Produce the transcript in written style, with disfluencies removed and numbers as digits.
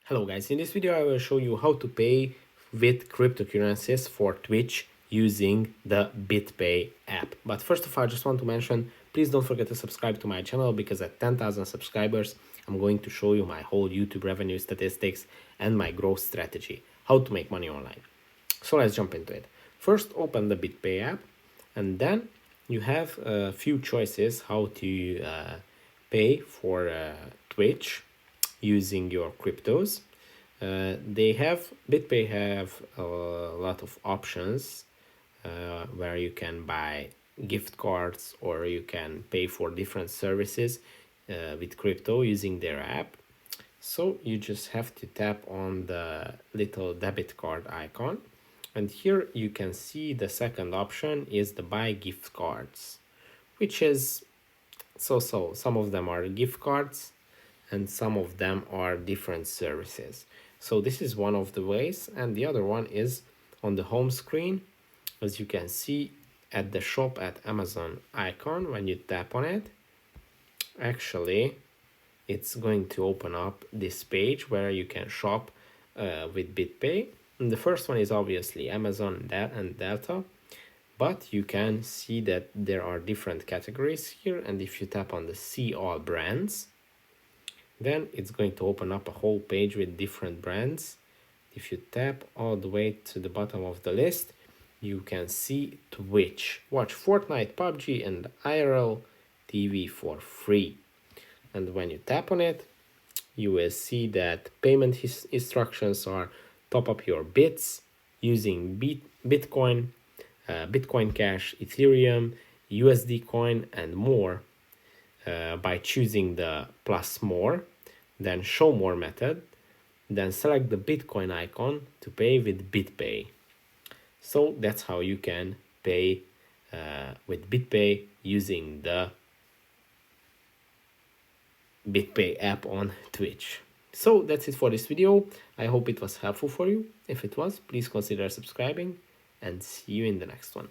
Hello guys, in this video I will show you how to pay with cryptocurrencies for Twitch using the BitPay app. But first of all, I just want to mention, please don't forget to subscribe to my channel because at 10,000 subscribers, I'm going to show you my whole YouTube revenue statistics and my growth strategy, how to make money online. So let's jump into it. First, open the BitPay app and then you have a few choices how to pay for Twitch using your cryptos. BitPay have a lot of options where you can buy gift cards or you can pay for different services with crypto using their app. So you just have to tap on the little debit card icon, and here you can see the second option is the buy gift cards, which is so some of them are gift cards and some of them are different services. So this is one of the ways, and the other one is on the home screen. As you can see at the shop at Amazon icon, when you tap on it, actually it's going to open up this page where you can shop with BitPay. And the first one is obviously Amazon and Delta, but you can see that there are different categories here, and if you tap on the see all brands, then it's going to open up a whole page with different brands. If you tap all the way to the bottom of the list, you can see Twitch. Watch Fortnite, PUBG and IRL TV for free. And when you tap on it, you will see that payment instructions are top up your bits using Bitcoin, Bitcoin Cash, Ethereum, USD coin and more by choosing the plus more, then show more method, then select the Bitcoin icon to pay with BitPay. So that's how you can pay with BitPay using the BitPay app on Twitch. So that's it for this video. I hope it was helpful for you. If it was, please consider subscribing and see you in the next one.